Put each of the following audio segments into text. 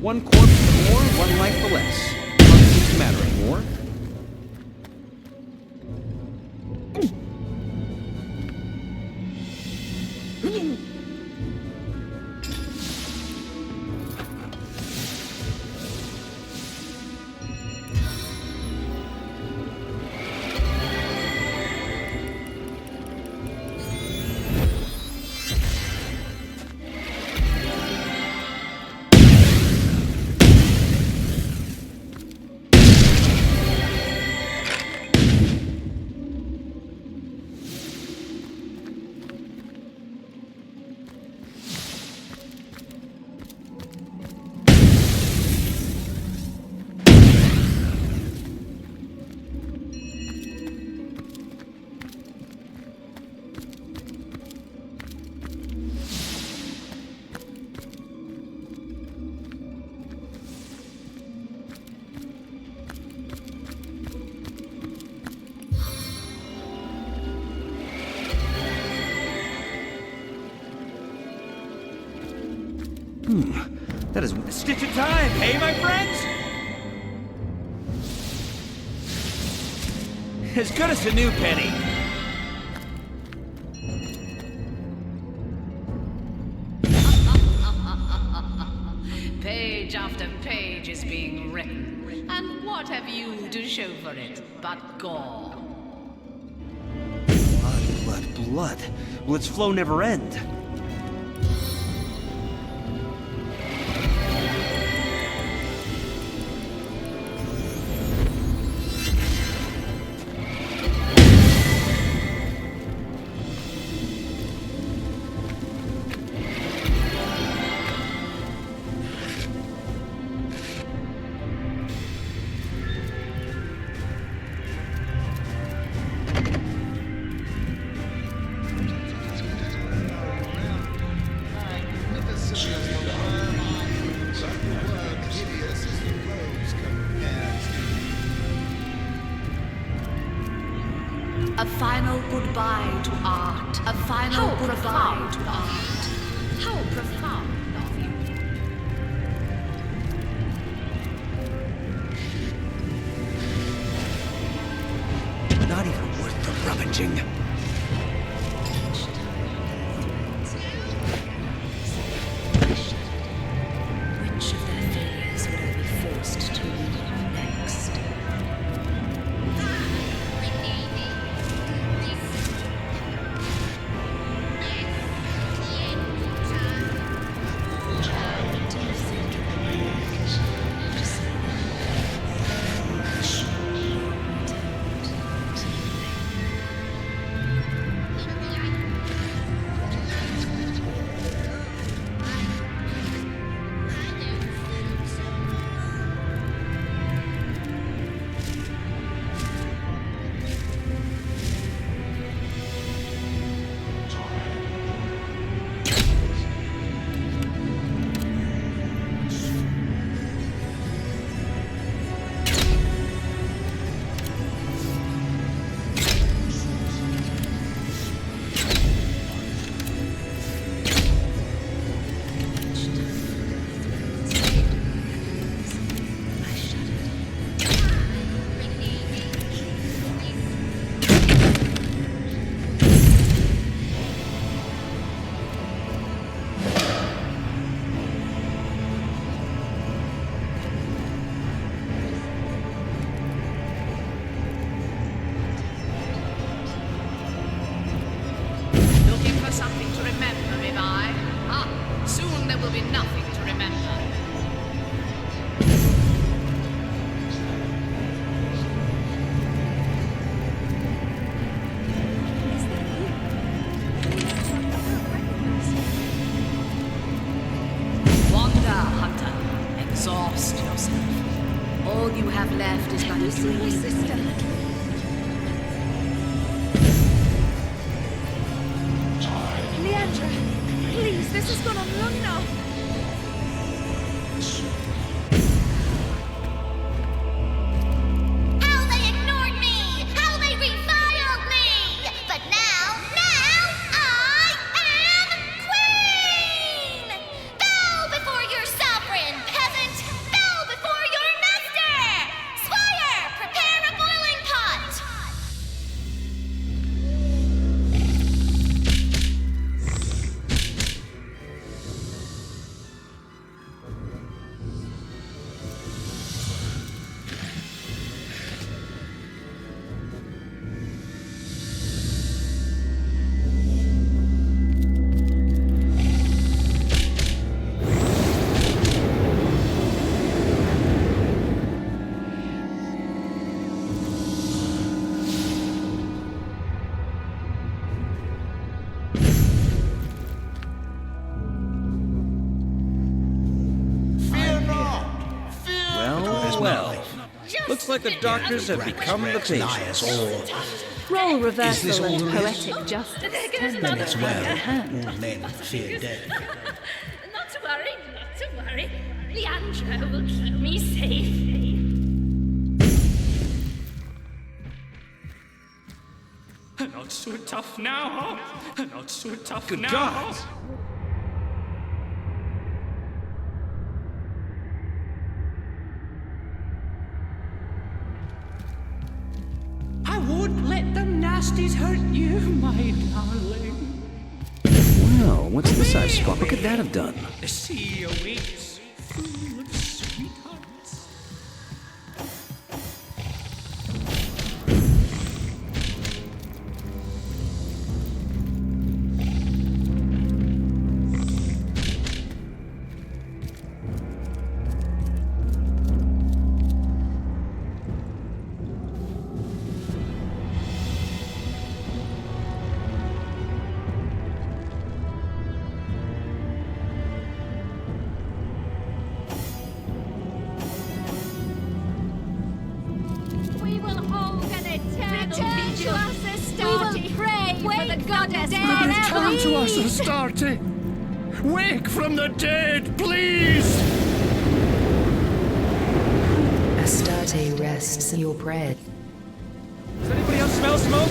One corpse the more, one life the less. Doesn't seem to matter anymore. That is a stitch of time, hey, my friends? As good as a new penny. Page after page is being written. And what have you to show for it but gore? Blood. Will its flow never end? A final goodbye to art. A final goodbye to art. How profound of you. Not even worth the rummaging. Which of their failures would I be forced to lead next? Something to remember, if I? Soon there will be nothing to remember. Wander, hunter. Exhaust yourself. All you have left is but a single system. Please, this has gone on long enough. How they ignored me! How they reviled me! But now I am queen! Bow before your sovereign, peasant! 12. Looks like the doctors have become the patients. Roll reversal Is this all and there is? poetic justice. Then it's well. All men fear death. Not to worry, not to worry. Leandro will keep me safe. Not so tough now. Not so tough Good now. God! I won't let them nasties hurt you, my darling. Wow, what's this I've spot? What could that have done? The sea awaits full of sweethearts. We will hold an eternal vigil. We will pray for the goddess Return to us, please. Astarte. Wake from the dead, please. Astarte rests in your bread. Does anybody else smell smoke?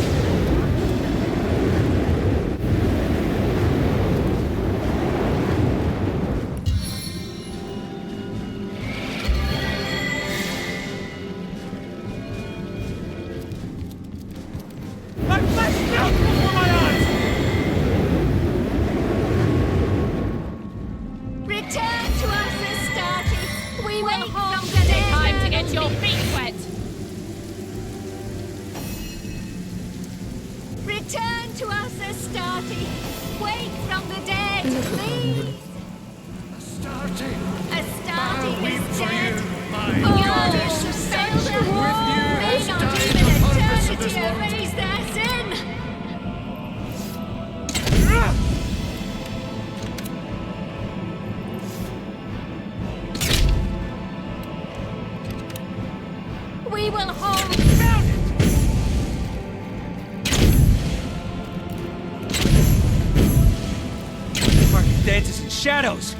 I'm flashing out before my eyes! Return to us, Astarte. We will hold an Time to eternal get your feet wet. Return to us, Astarte. Wake from the dead, please. Astarte, Astarte I'll weep is for dead. you, my Oh, goddess. sailed With you May has not died even the purpose of this eternity world. erase their sin. We will hold. Market dances in shadows!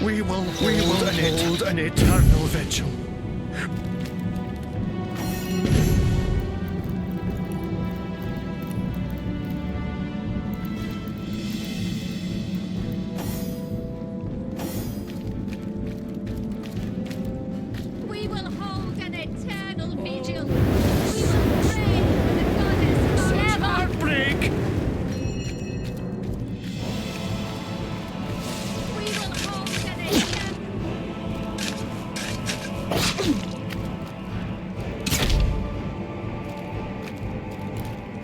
We will hold an eternal vigil. We will hold an eternal vigil. We will pray for the goddess forever. Heartbreak! We will hold an eternal.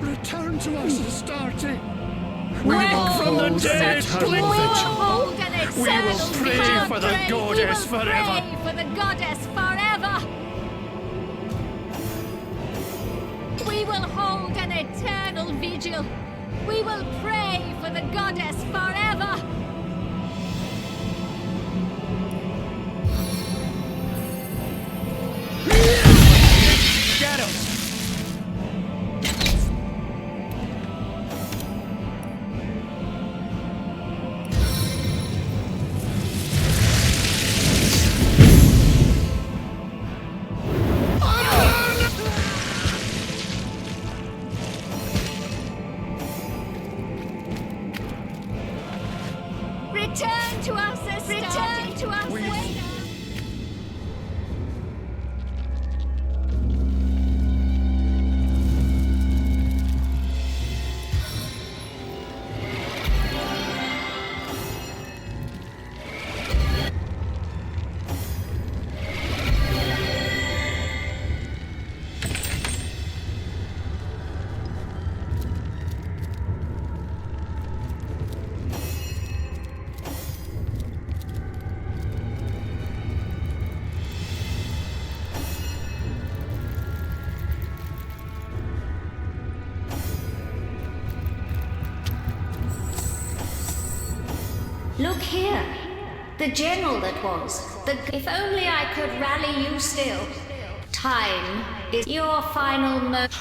Return to us, Astarte. Wake from the dead, We will please. hold an eternal We will pray vigil. for the goddess We will forever. pray for the goddess forever. We will hold an eternal vigil. We will pray for the goddess forever. Shadows! Return to us, Astarte. Return to us, Astarte. Look here. The general that was. If only I could rally you still. Time is your final moment.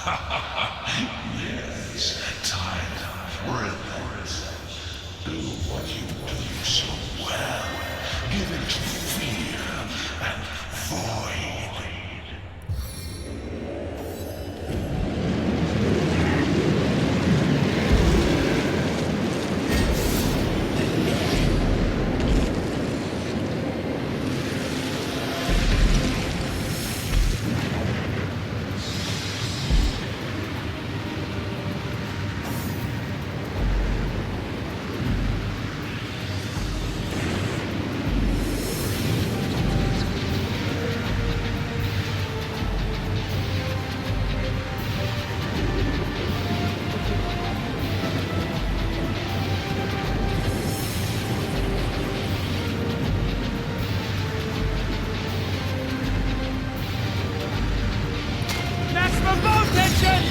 Yes, time for it. Do what you do so well. Give it to fear and void. Maximum bow tension!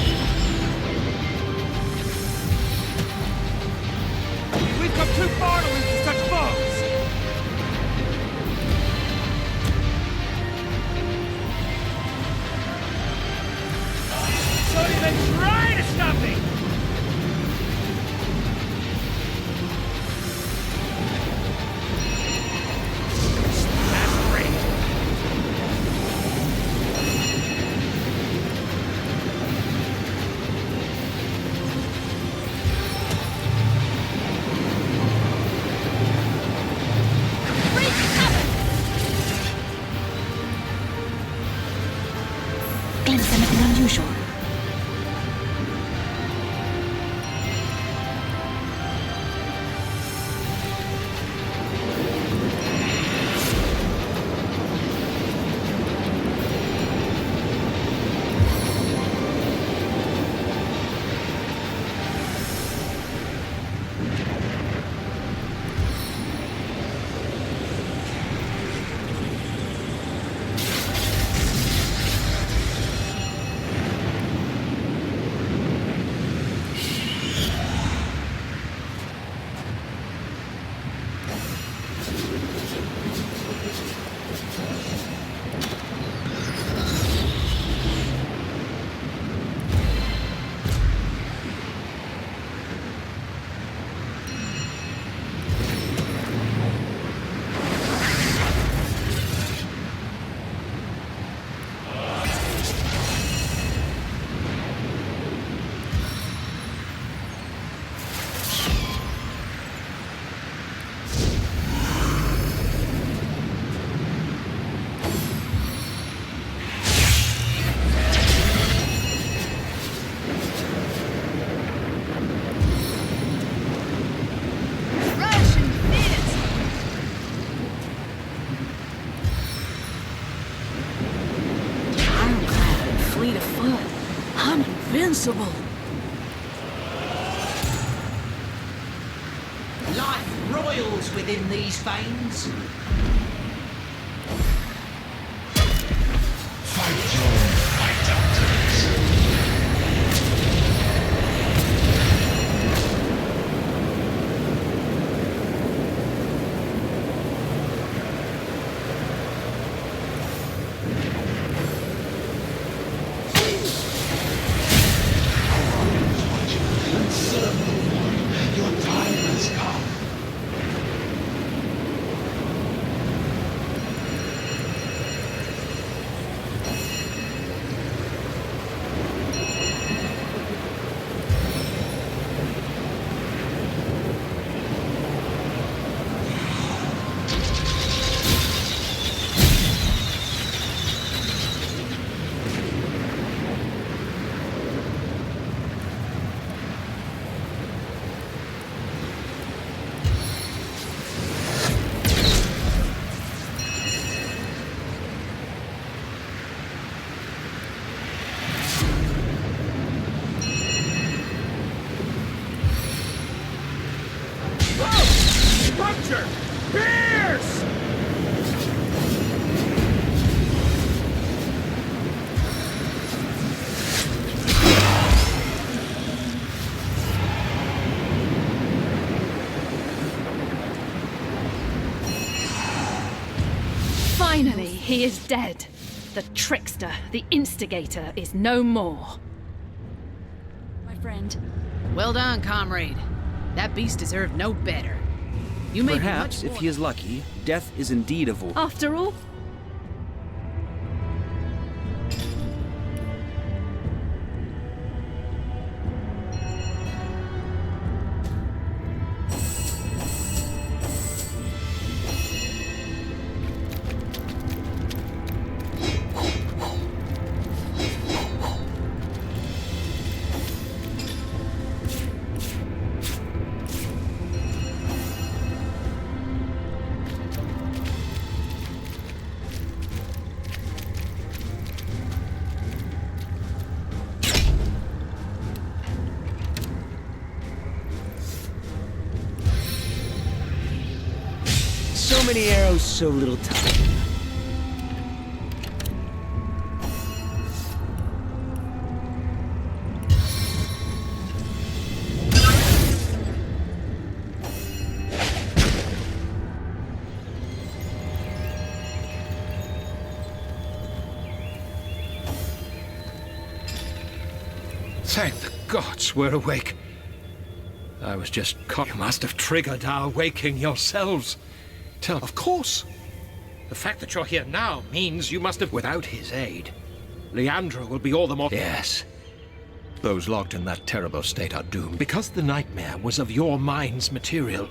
We've come too far to lose to such foes! Don't even try to stop me! That's great! Glimpse anything unusual? Invincible. Life roils within these veins. Fight your own fight, Doctors. Your time has come. Puncture! Pierce! Finally, he is dead. The trickster, the instigator, is no more. My friend. Well done, comrade. That beast deserved no better. You may be Perhaps, much if he is lucky, death is indeed avoided. After all, So many arrows, so little time. Thank the gods we're awake. I was just caught. You must have triggered our waking yourselves. Of course. The fact that you're here now means you must have... Without his aid, Leandro will be all the more... Yes. Those locked in that terrible state are doomed. Because the nightmare was of your mind's material,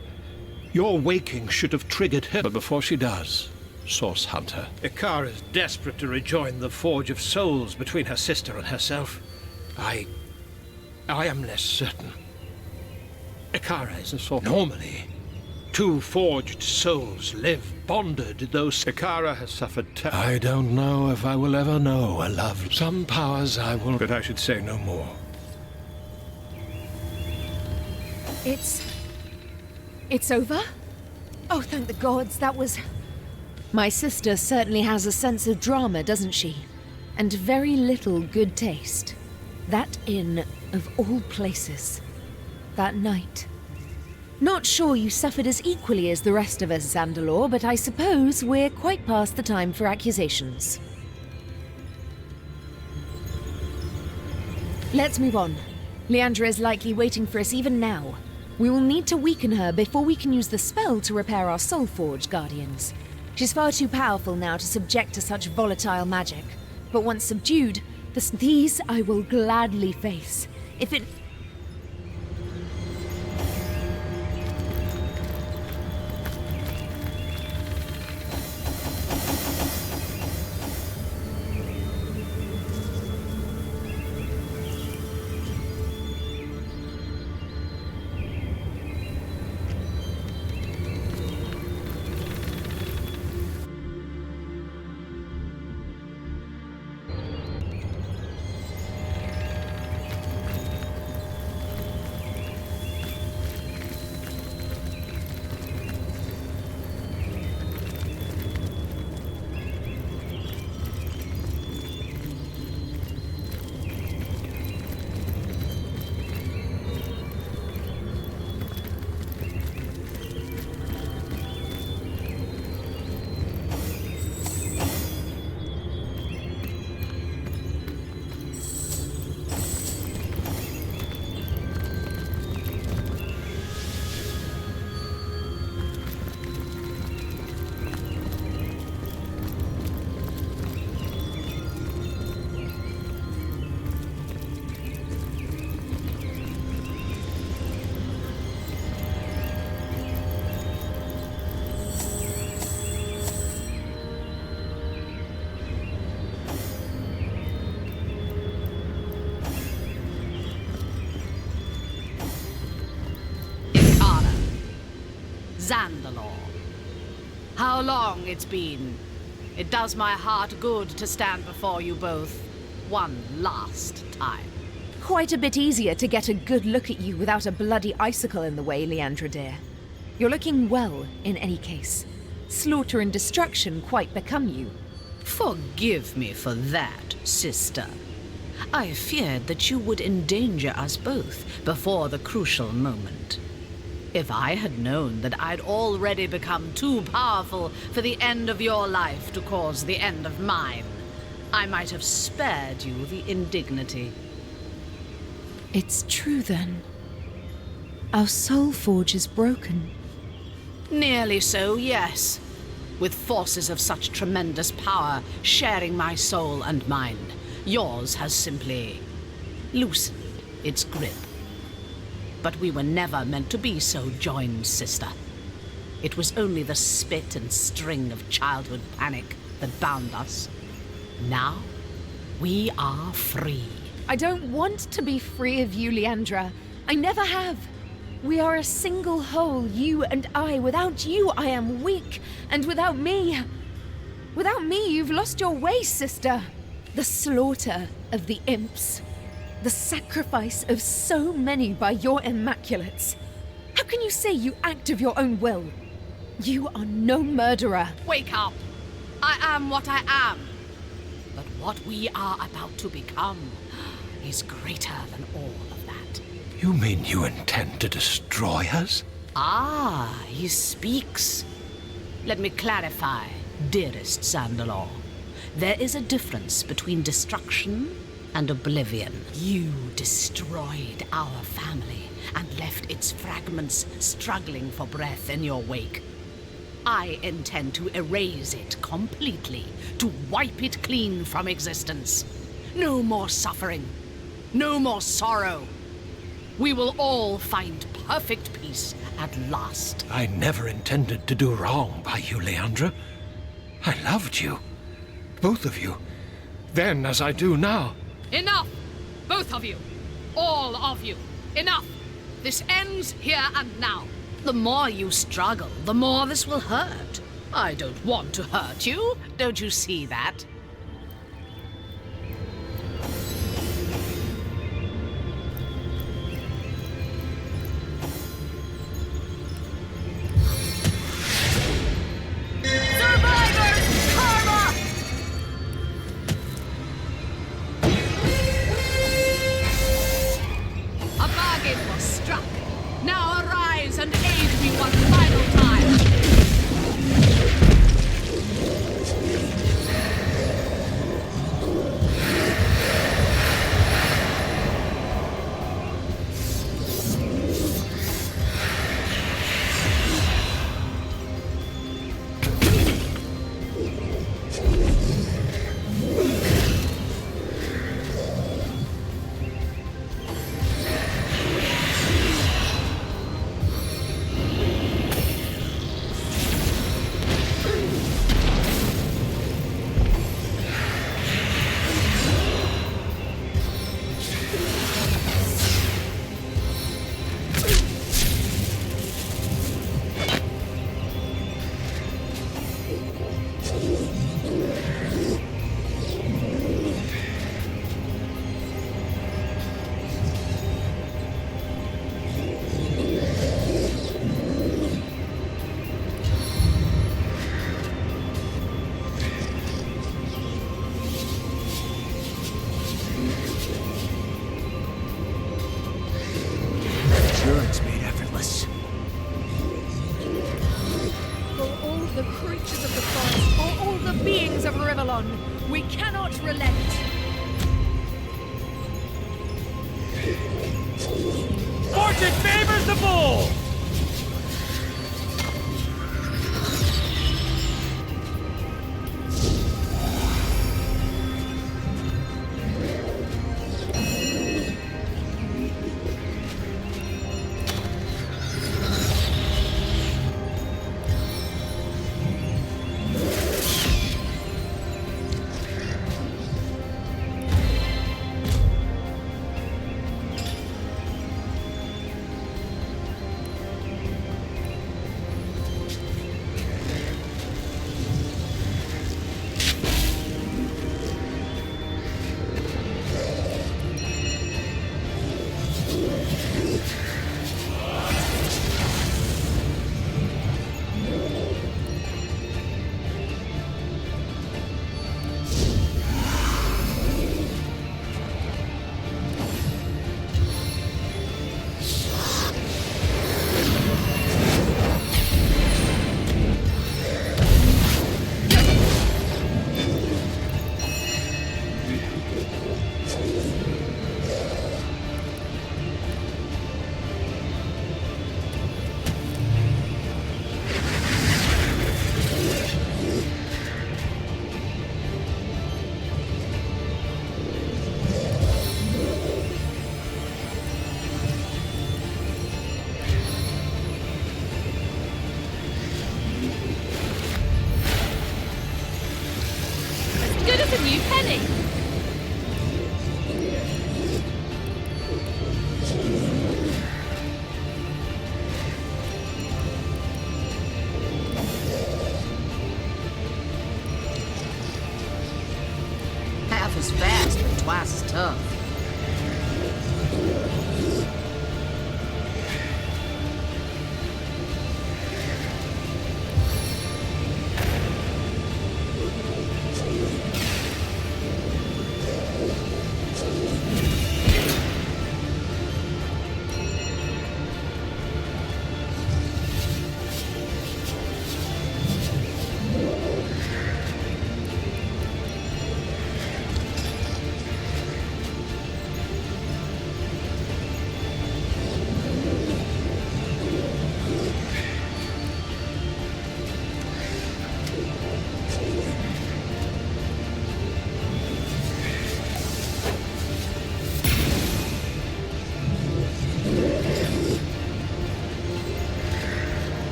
your waking should have triggered her. But before she does, Source Hunter, Ikara is desperate to rejoin the Forge of Souls between her sister and herself. I am less certain. Ikara is a sort... Normally, two forged souls live bonded, though Ikara has suffered I don't know if I will ever know a love. Some powers I will... But I should say no more. It's over? Oh, thank the gods, that was... My sister certainly has a sense of drama, doesn't she? And very little good taste. That inn, of all places. That night. Not sure you suffered as equally as the rest of us, Zandalore, but I suppose we're quite past the time for accusations. Let's move on. Leandra is likely waiting for us even now. We will need to weaken her before we can use the spell to repair our Soul Forge Guardians. She's far too powerful now to subject to such volatile magic. But once subdued, these I will gladly face. If it... Zandalore. How long it's been. It does my heart good to stand before you both one last time. Quite a bit easier to get a good look at you without a bloody icicle in the way, Leandra dear. You're looking well, in any case. Slaughter and destruction quite become you. Forgive me for that, sister. I feared that you would endanger us both before the crucial moment. If I had known that I'd already become too powerful for the end of your life to cause the end of mine, I might have spared you the indignity. It's true then. Our soul forge is broken. Nearly so, yes. With forces of such tremendous power sharing my soul and mind, yours has simply loosened its grip. But we were never meant to be so joined, sister. It was only the spit and string of childhood panic that bound us. Now, we are free. I don't want to be free of you, Leandra. I never have. We are a single whole, you and I. Without you, I am weak. And without me... Without me, you've lost your way, sister. The slaughter of the imps. The sacrifice of so many by your immaculates. How can you say you act of your own will? You are no murderer. Wake up! I am what I am. But what we are about to become is greater than all of that. You mean you intend to destroy us? Ah, he speaks. Let me clarify, dearest Sandalor. There is a difference between destruction and oblivion. You destroyed our family and left its fragments struggling for breath in your wake. I intend to erase it completely, to wipe it clean from existence. No more suffering, no more sorrow. We will all find perfect peace at last. I never intended to do wrong by you, Leandra. I loved you. Both of you. Then as I do now. Enough! Both of you! All of you! Enough! This ends here and now. The more you struggle, the more this will hurt. I don't want to hurt you. Don't you see that? Survivors! Karma! A bargain was struck. Now arise and aid me one final time. It's made effortless. For all the creatures of the forest, for all the beings of Rivellon, we cannot relent. Fortune favors the bold! Here's a new penny. Half as fast, but twice as tough.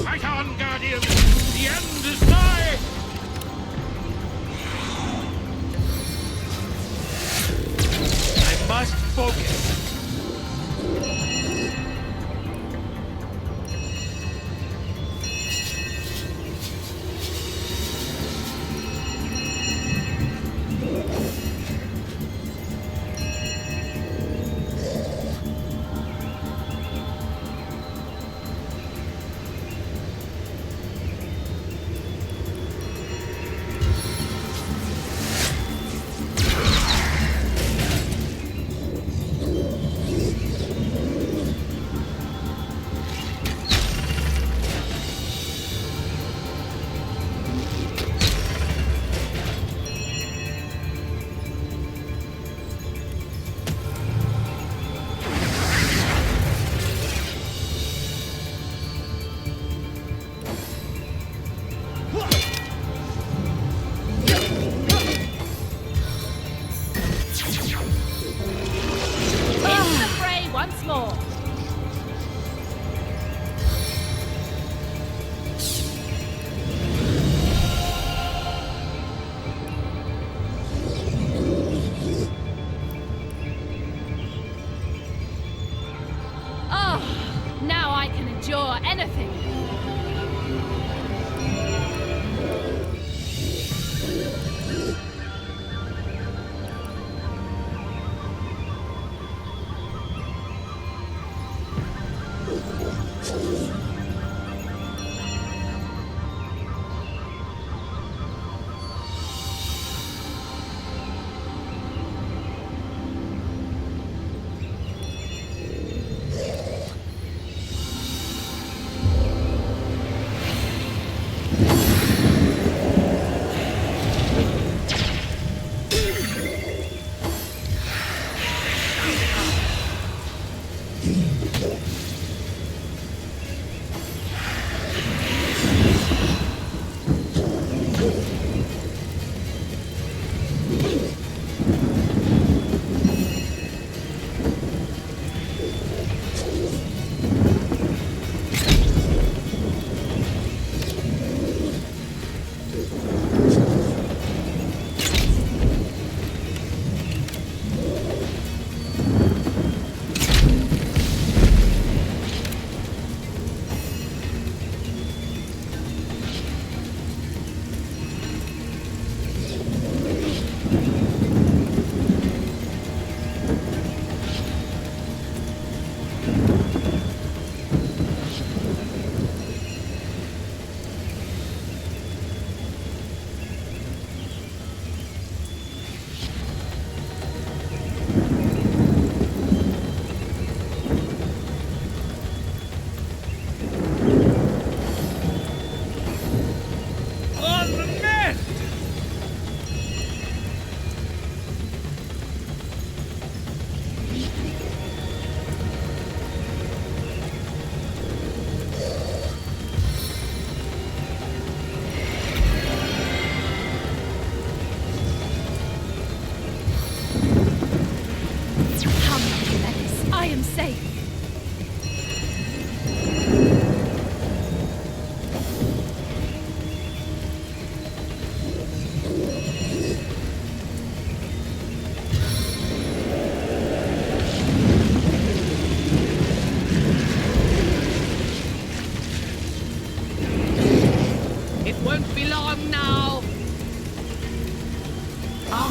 Fight on, Guardians! The end is nigh! I must focus. Once more. Oh, now I can endure anything.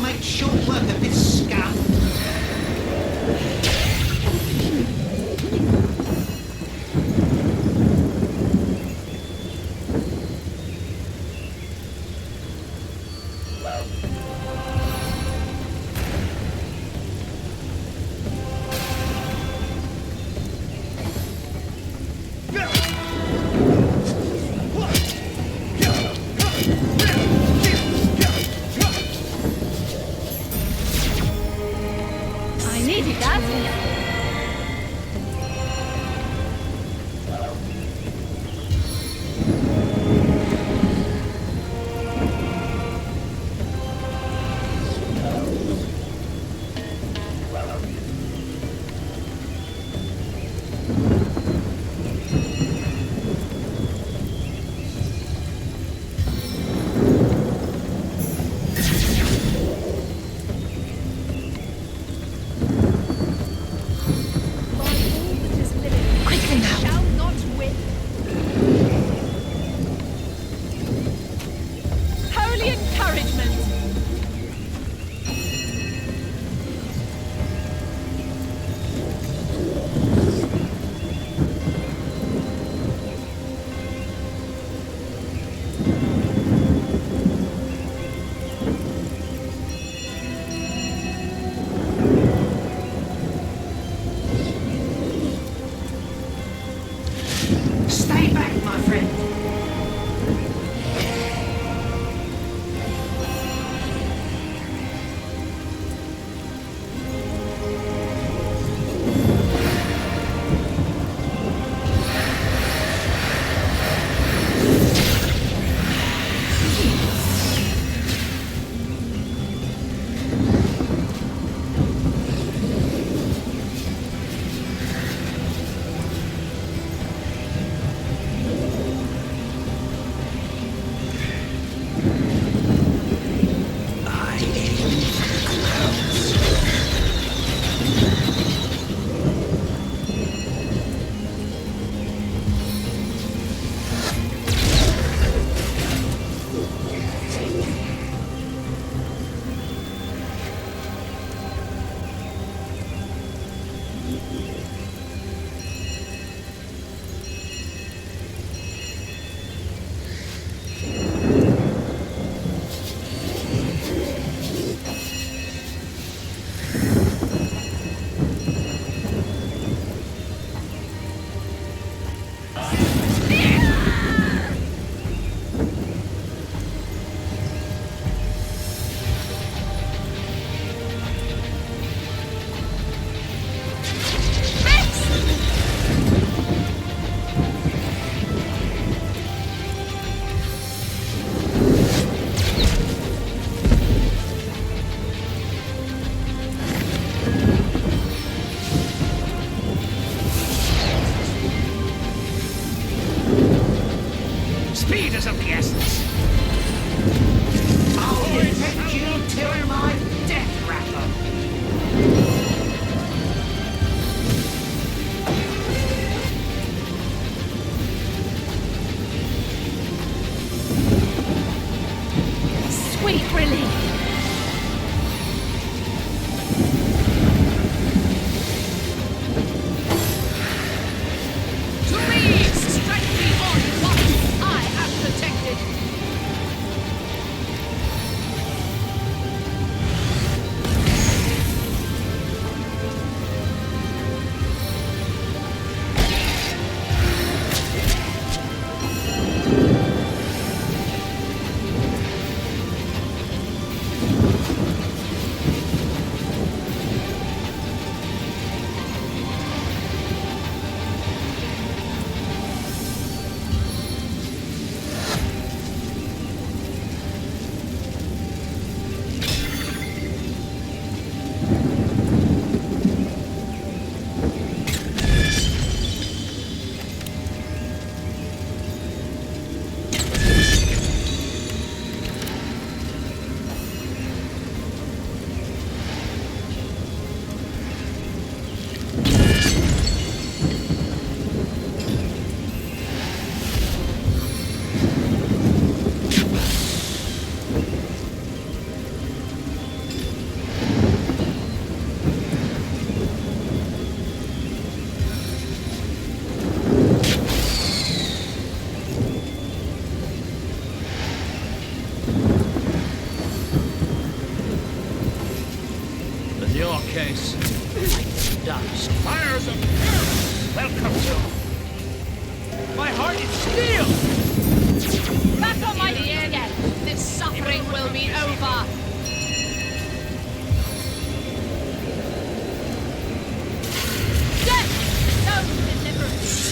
I'll make short work of this scum. I needed that. Quickly now. Shall not win. Holy encouragement. Stay back, my friend. Speed is of the essence. I'll defend you till my death rattle. Sweet relief. To me, strike me on once. I am protected. case. Dust. Fires of fury! Welcome to... My heart is steel! Back on my ear again. This suffering will be over. Death! No deliverance.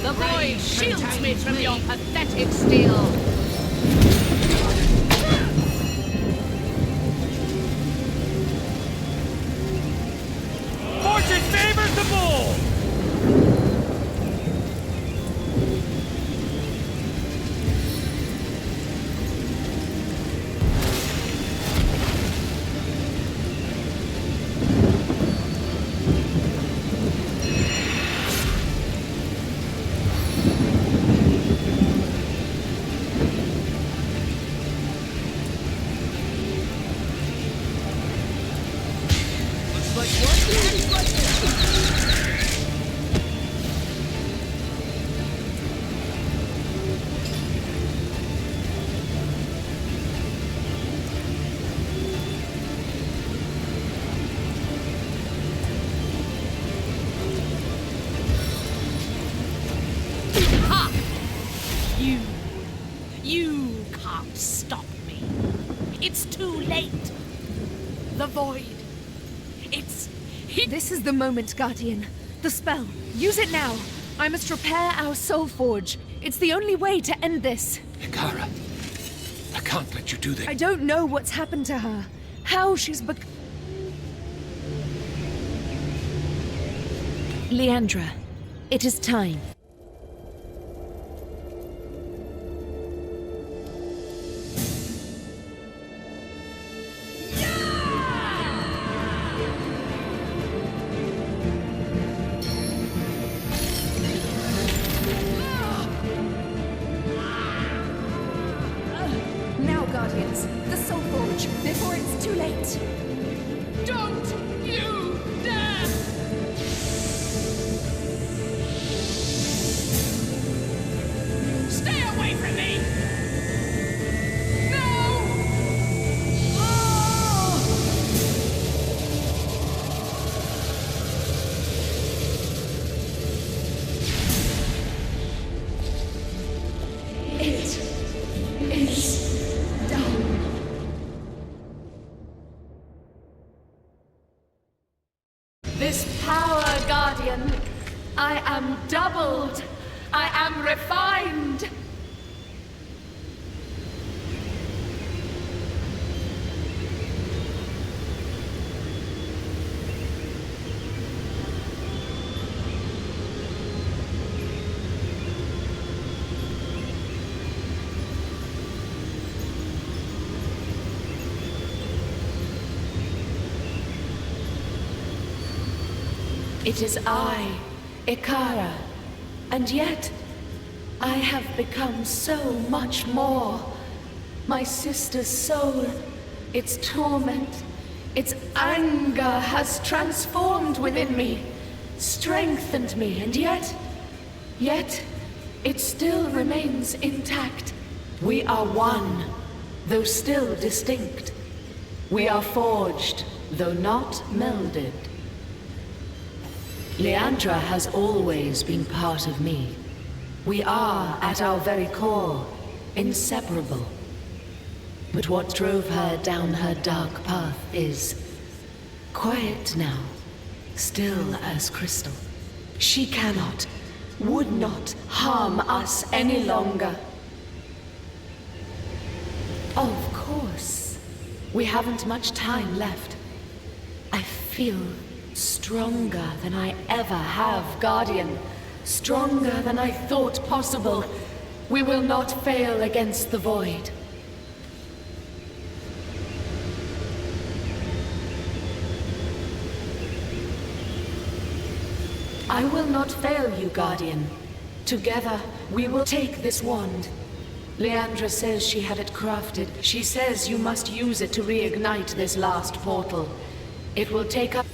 The void shields me from your pathetic steel. Fortune favors the bold! You can't stop me. It's too late. The void. This is the moment, Guardian. The spell. Use it now. I must repair our soul forge. It's the only way to end this. Ikara, I can't let you do this. I don't know what's happened to her. How she's Leandra, it is time. Now, Guardians, the soul forge, before it's too late. Don't you dare! Stay away from me! No! Oh! It is done. This power, Guardian, I am doubled. I am refined. It is I, Ikara, and yet I have become so much more. My sister's soul, its torment, its anger has transformed within me, strengthened me, and yet it still remains intact. We are one, though still distinct. We are forged, though not melded. Leandra has always been part of me. We are, at our very core, inseparable. But what drove her down her dark path is quiet now, still as crystal. She cannot, would not harm us any longer. We haven't much time left. I feel stronger than I ever have, Guardian. Stronger than I thought possible. We will not fail against the Void. I will not fail you, Guardian. Together, we will take this wand. Leandra says she had it crafted. She says you must use it to reignite this last portal. It will take up...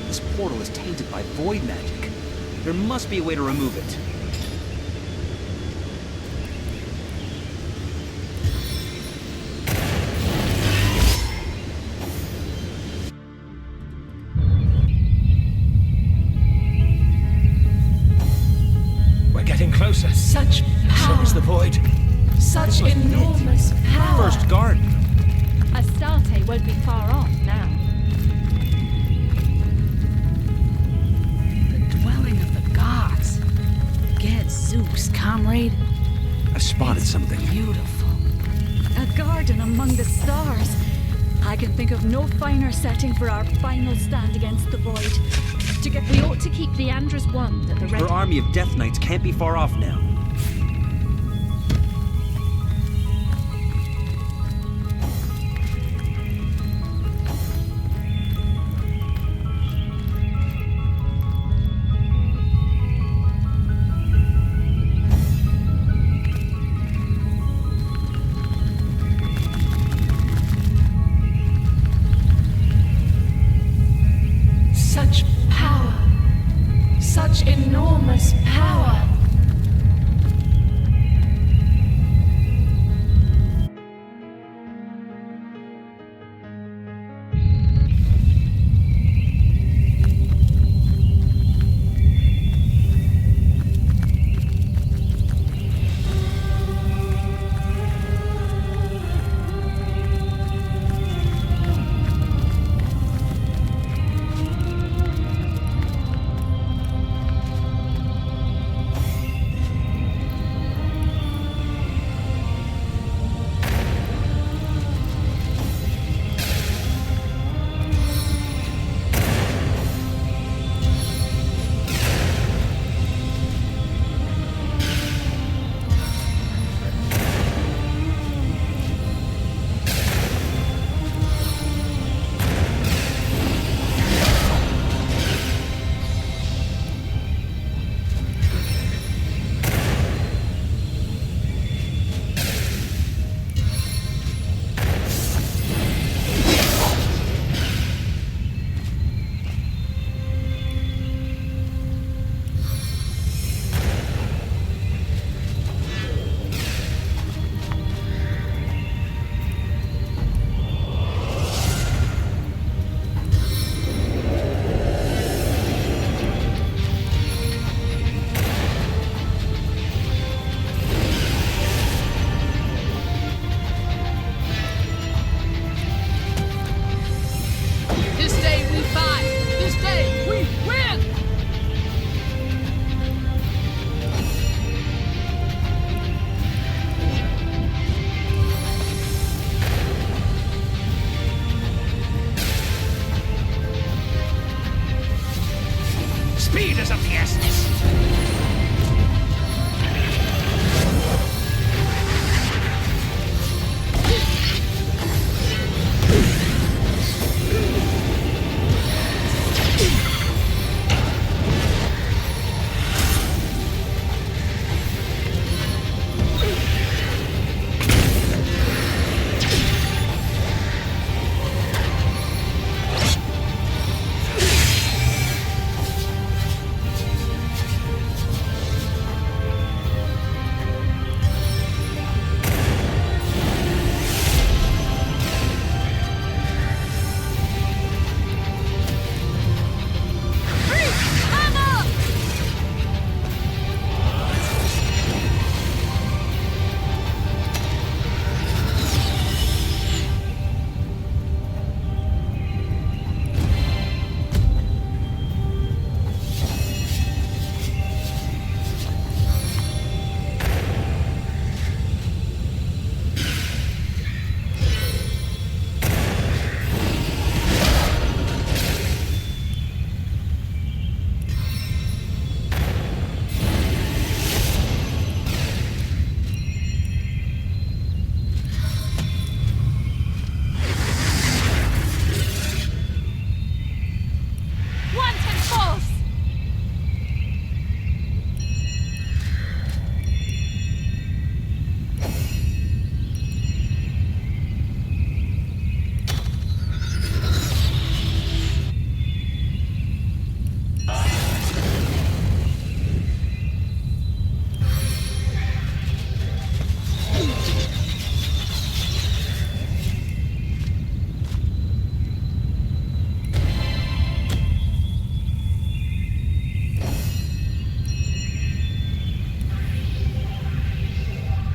This portal is tainted by void magic. There must be a way to remove it. We're getting closer. Such power. So is the Void. Such enormous power. First guard. Astarte won't be far off now. Dwelling of the gods. Get Zeus, comrade. I've spotted something. Beautiful. A garden among the stars. I can think of no finer setting for our final stand against the Void. We ought to keep Leandra's wand at the ready. Her army of Death Knights can't be far off now. Such power. Such enormous power. Speed is of the essence.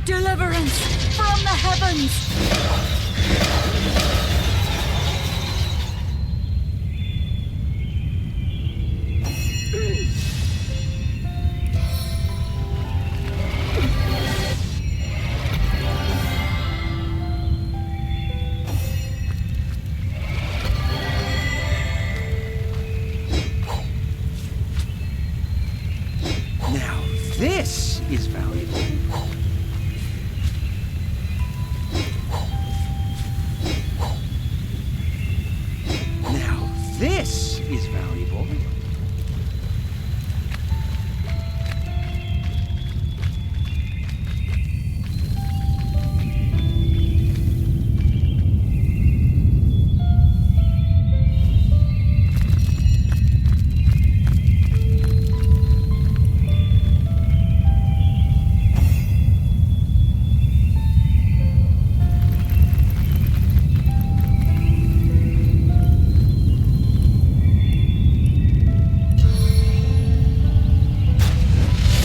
Deliverance from the heavens! Now, this is valuable. Now, this is valuable.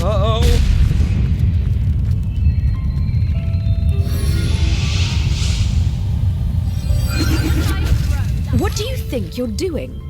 Uh-oh. What do you think you're doing?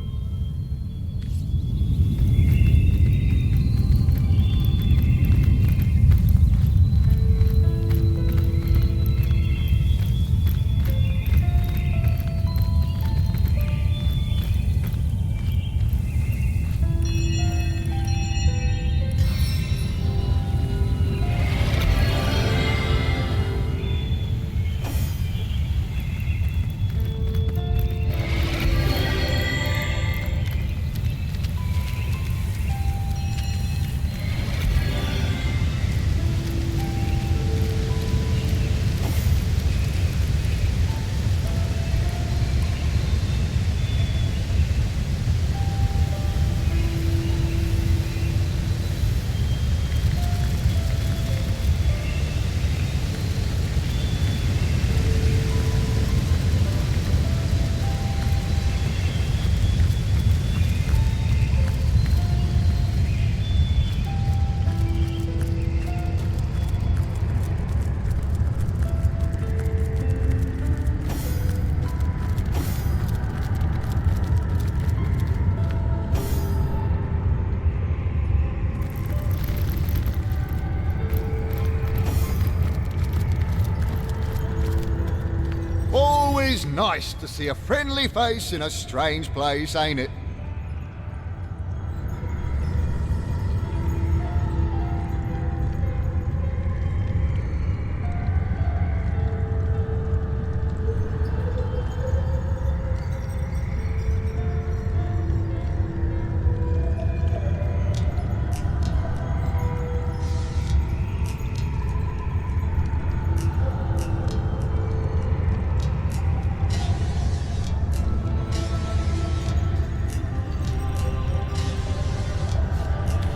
Always nice to see a friendly face in a strange place, ain't it?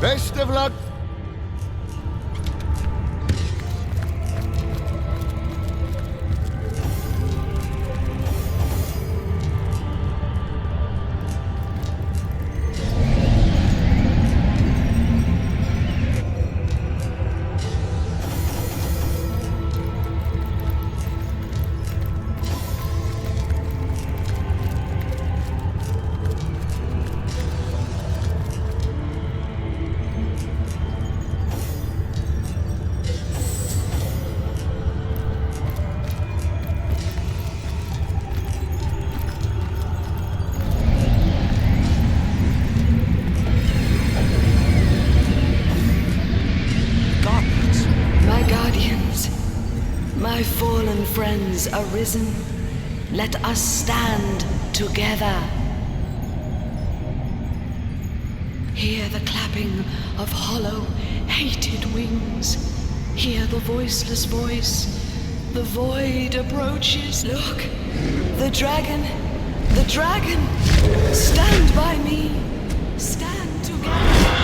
Best of luck. My fallen friends arisen, let us stand together. Hear the clapping of hollow, hated wings. Hear the voiceless voice. The void approaches. Look, the dragon, stand by me. Stand together.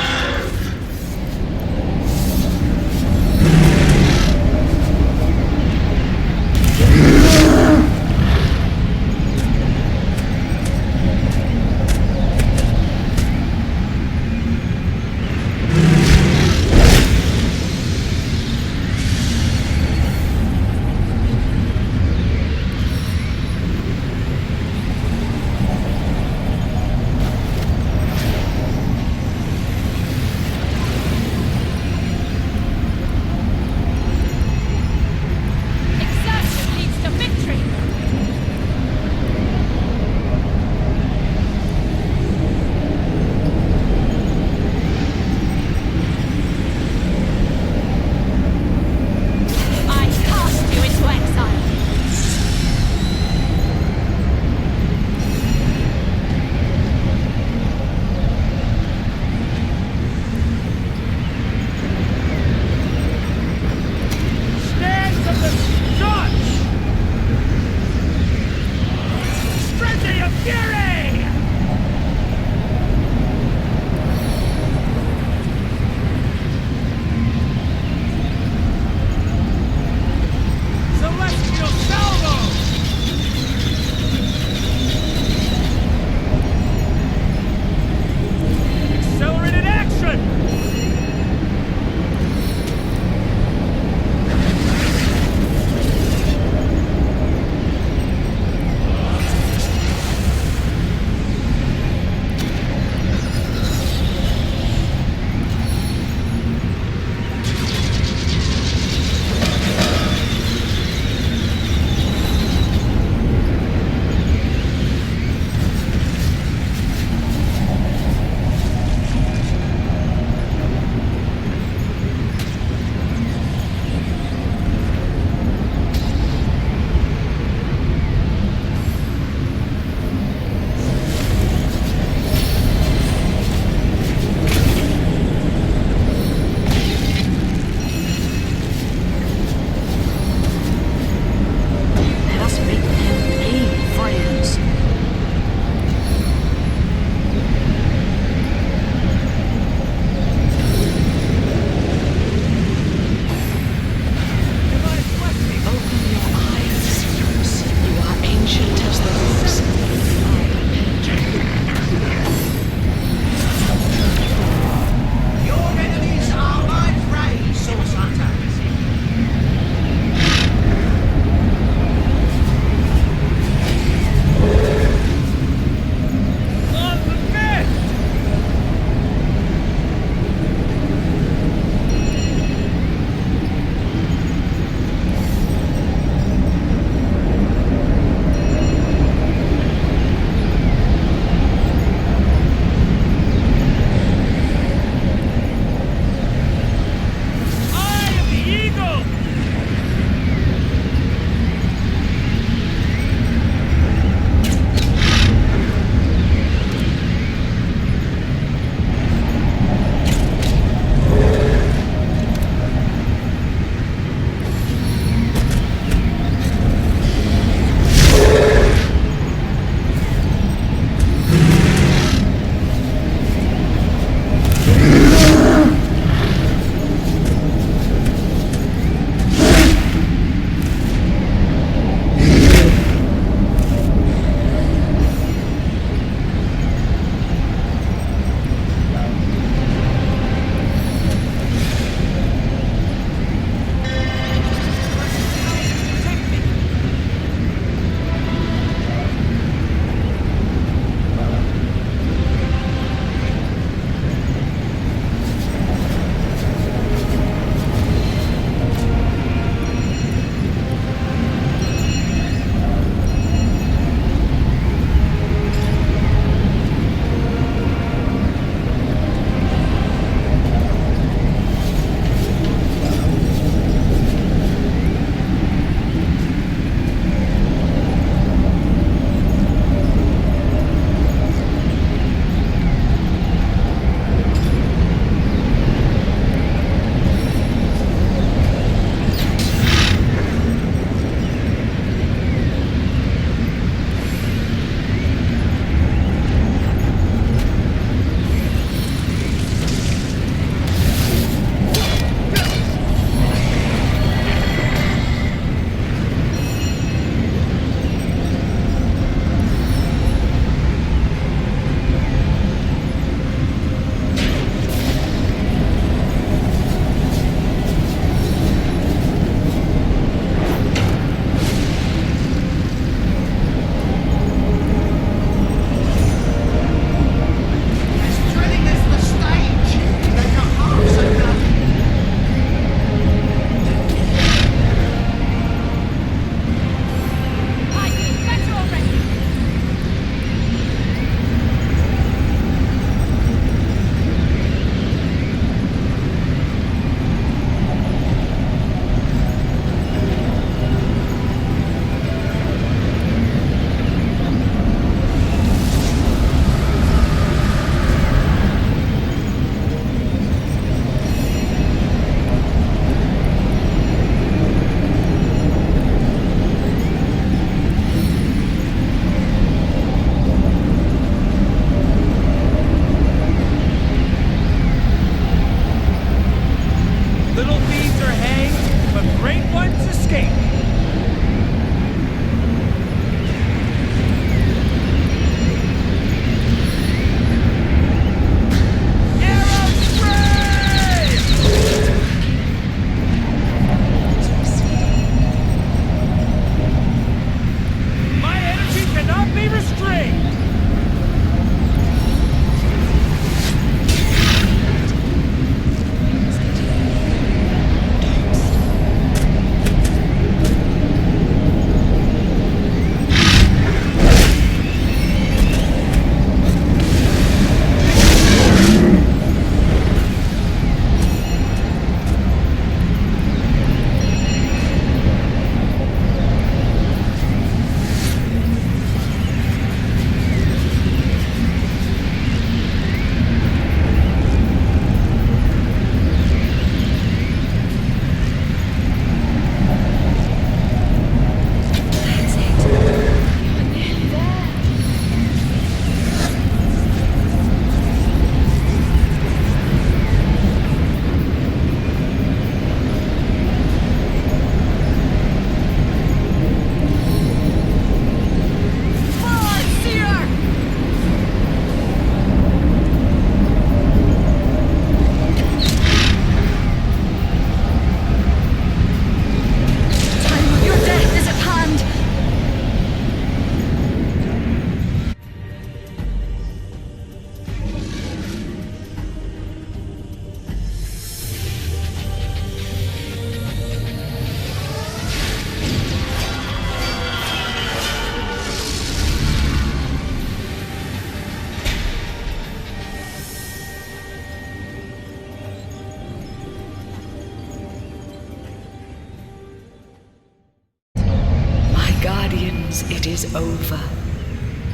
is over.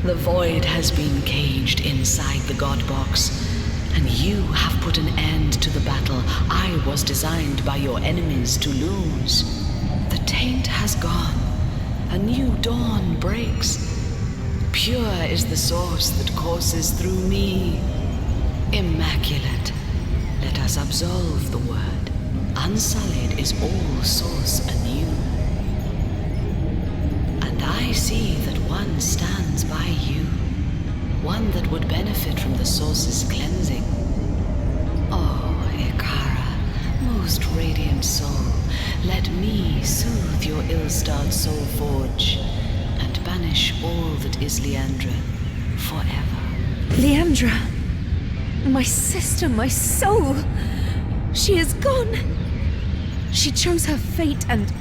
The void has been caged inside the God Box, and you have put an end to the battle I was designed by your enemies to lose. The taint has gone. A new dawn breaks. Pure is the source that courses through me. Immaculate. Let us absolve the word. Unsullied is all source anew. And I see that one stands by you. One that would benefit from the source's cleansing. Oh, Ikara, most radiant soul, let me soothe your ill-starred soul forge and banish all that is Leandra forever. Leandra, my sister, my soul, she is gone. She chose her fate and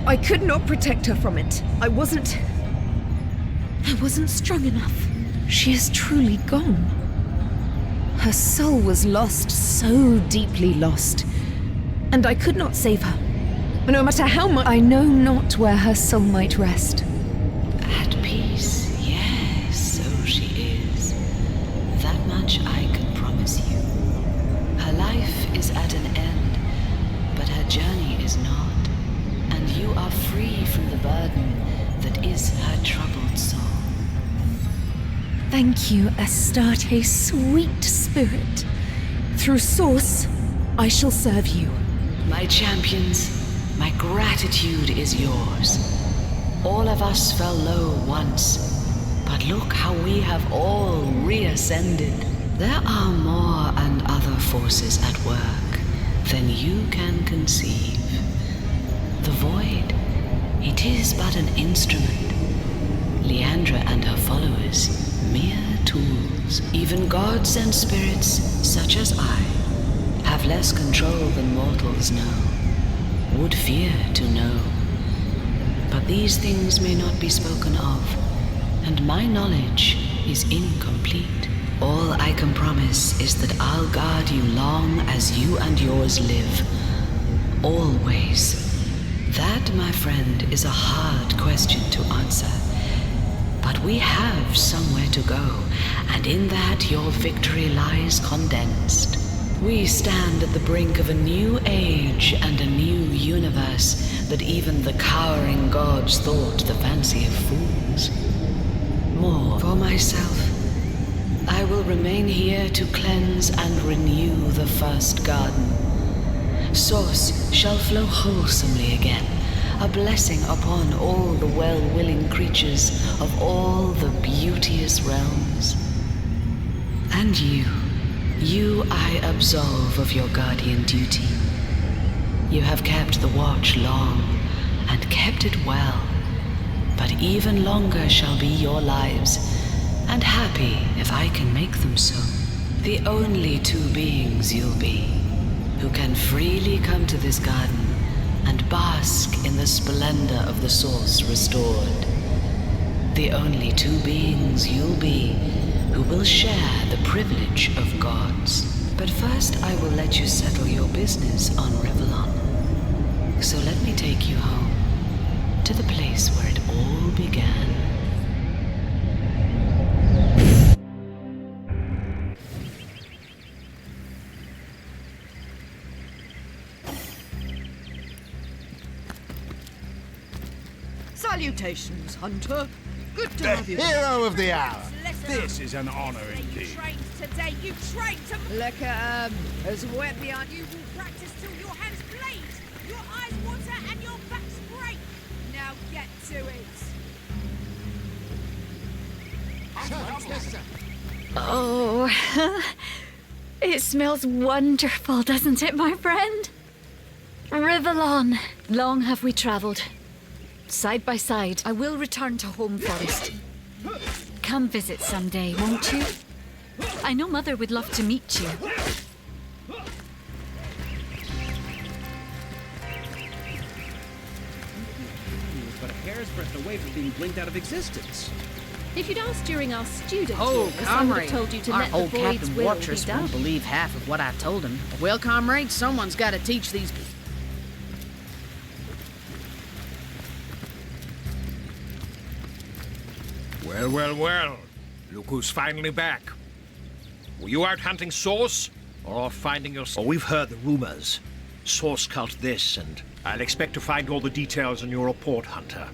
I could not protect her from it. I wasn't strong enough. She is truly gone. Her soul was lost, so deeply lost. And I could not save her. No matter how much, I know not where her soul might rest. At peace, yes, so she is. That much I can promise you. Her life is at an end, but her journey is not. And you are free from the burden that is her troubled soul. Thank you, Astarte, sweet spirit. Through Source, I shall serve you. My champions, my gratitude is yours. All of us fell low once, but look how we have all reascended. There are more and other forces at work than you can conceive. The void, it is but an instrument. Leandra and her followers, mere tools. Even gods and spirits, such as I, have less control than mortals know, would fear to know. But these things may not be spoken of, and my knowledge is incomplete. All I can promise is that I'll guard you long as you and yours live. Always. That, my friend, is a hard question to answer. But we have somewhere to go, and in that your victory lies condensed. We stand at the brink of a new age and a new universe that even the cowering gods thought the fancy of fools. More for myself, I will remain here to cleanse and renew the first garden. Source shall flow wholesomely again, a blessing upon all the well-willing creatures of all the beauteous realms. And you I absolve of your guardian duty. You have kept the watch long, and kept it well, but even longer shall be your lives, and happy if I can make them so. The only two beings you'll be, who can freely come to this garden and bask in the splendor of the Source restored. The only two beings you'll be who will share the privilege of gods. But first I will let you settle your business on Rivellon. So let me take you home, to the place where it all began. Salutations, Hunter. Good to have you. Hero of the hour. This is an honor indeed. Today, you trained to look at as wet behind you will practice till your hands bleed, your eyes water, and your backs break. Now get to it. Oh, it smells wonderful, doesn't it, my friend? Rivellon, long have we travelled. Side by side, I will return to Home Forest. Come visit someday, won't you? I know Mother would love to meet you. But a hair's breadth away from being blinked out of existence. If you'd asked during our student Oh, tours, I would comrade, have told you to our let the old void's Captain will Wattress be done. won't believe half of what I told him. Well, comrade, someone's got to teach these people. Well, well, well. Look who's finally back. Were you out hunting Source? Or off finding your... Oh, we've heard the rumors. Source cult this, and I'll expect to find all the details in your report, Hunter.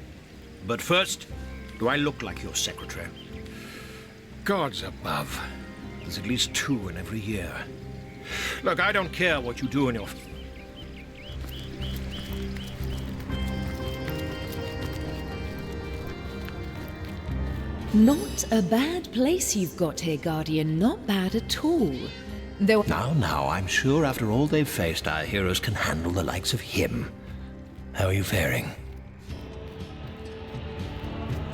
But first, do I look like your secretary? Gods above. There's at least 2 in every year. Look, I don't care what you do in your... Not a bad place you've got here, Guardian. Not bad at all. Though... Now, I'm sure after all they've faced, our heroes can handle the likes of him. How are you faring?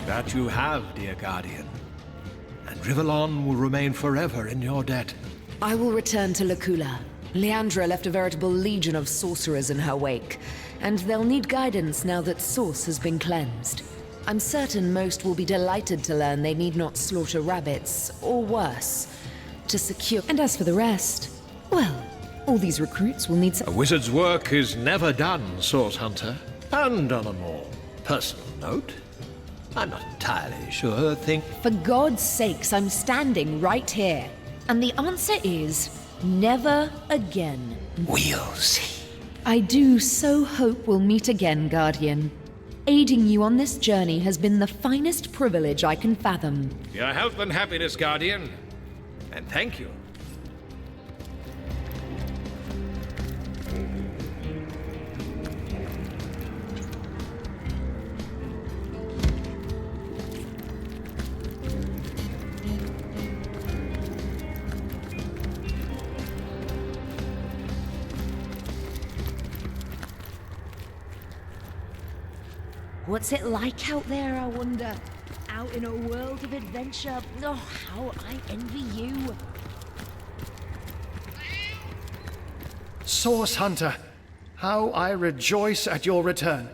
That you have, dear Guardian. And Rivellon will remain forever in your debt. I will return to Lacula. Leandra left a veritable legion of sorcerers in her wake, and they'll need guidance now that Source has been cleansed. I'm certain most will be delighted to learn they need not slaughter rabbits, or worse, to secure... And as for the rest, well, all these recruits will need some... A wizard's work is never done, Source Hunter. And on a more personal note, I'm not entirely sure, For God's sakes, I'm standing right here. And the answer is, never again. We'll see. I do so hope we'll meet again, Guardian. Aiding you on this journey has been the finest privilege I can fathom. Your health and happiness, Guardian. And thank you. What's it like out there, I wonder? Out in a world of adventure. Oh, how I envy you. Source Hunter, how I rejoice at your return.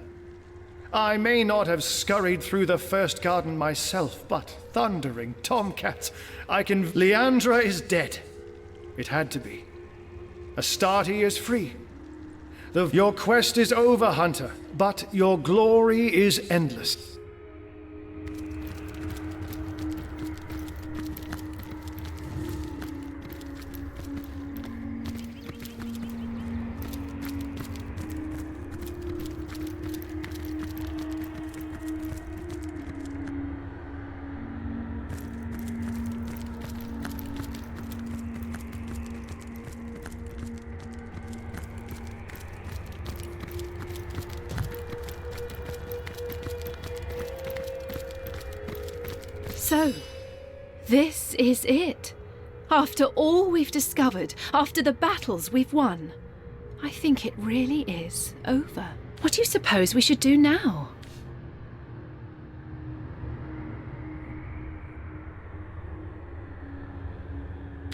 I may not have scurried through the first garden myself, but thundering tomcats, Leandra is dead. It had to be. Astarte is free. Your quest is over, Hunter, but your glory is endless. So, this is it. After all we've discovered, after the battles we've won, I think it really is over. What do you suppose we should do now?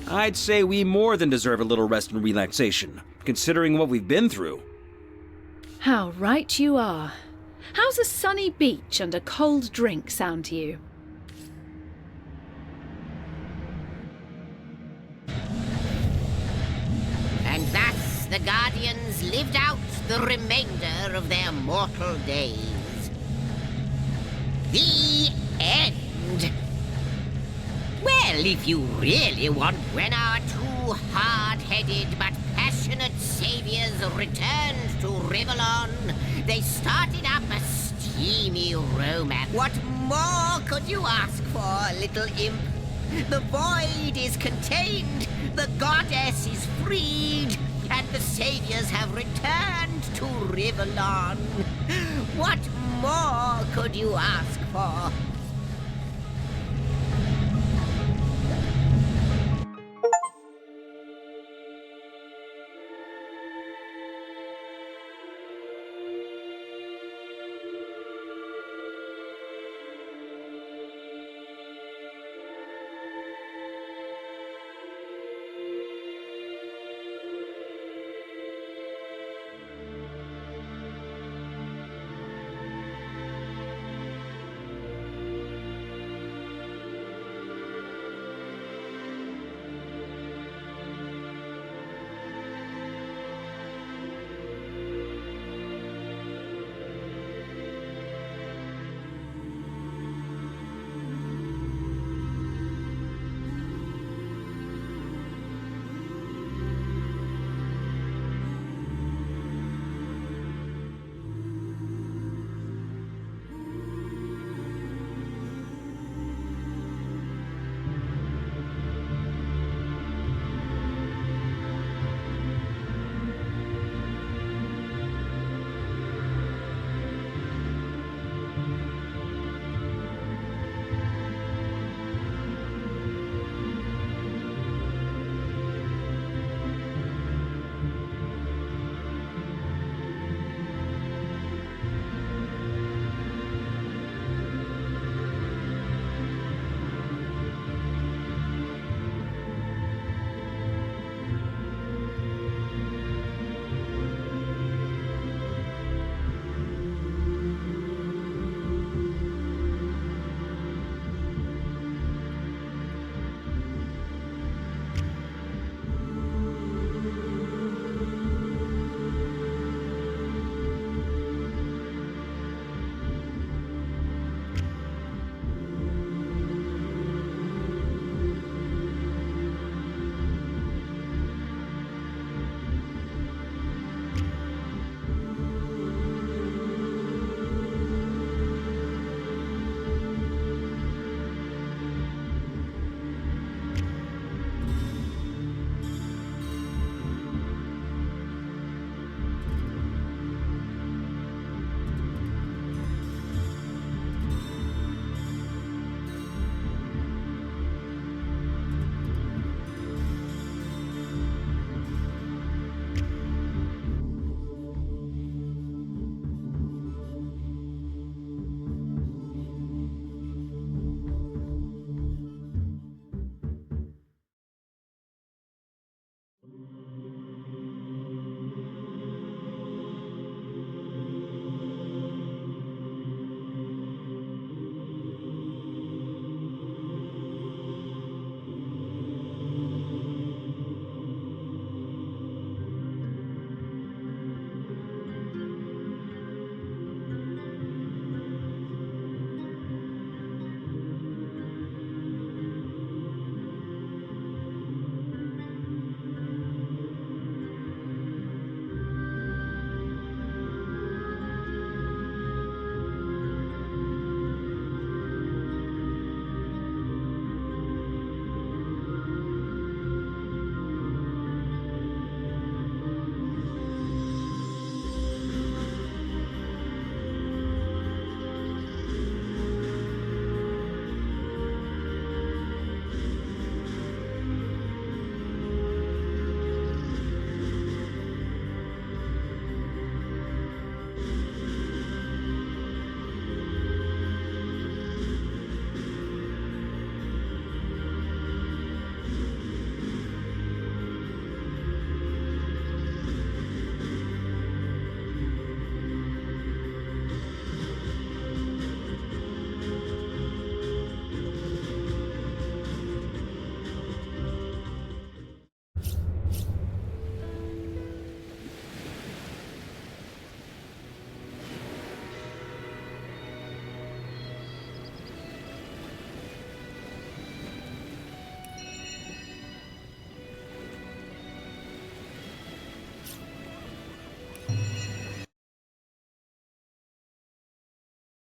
I'd say we more than deserve a little rest and relaxation, considering what we've been through. How right you are. How's a sunny beach and a cold drink sound to you? And thus the Guardians lived out the remainder of their mortal days. The end. Well, if you really want, when our 2 hard-headed but passionate saviors returned to Rivellon, they started up a steamy romance. What more could you ask for, little imp? The void is contained, the goddess is freed, and the saviors have returned to Rivellon. What more could you ask for?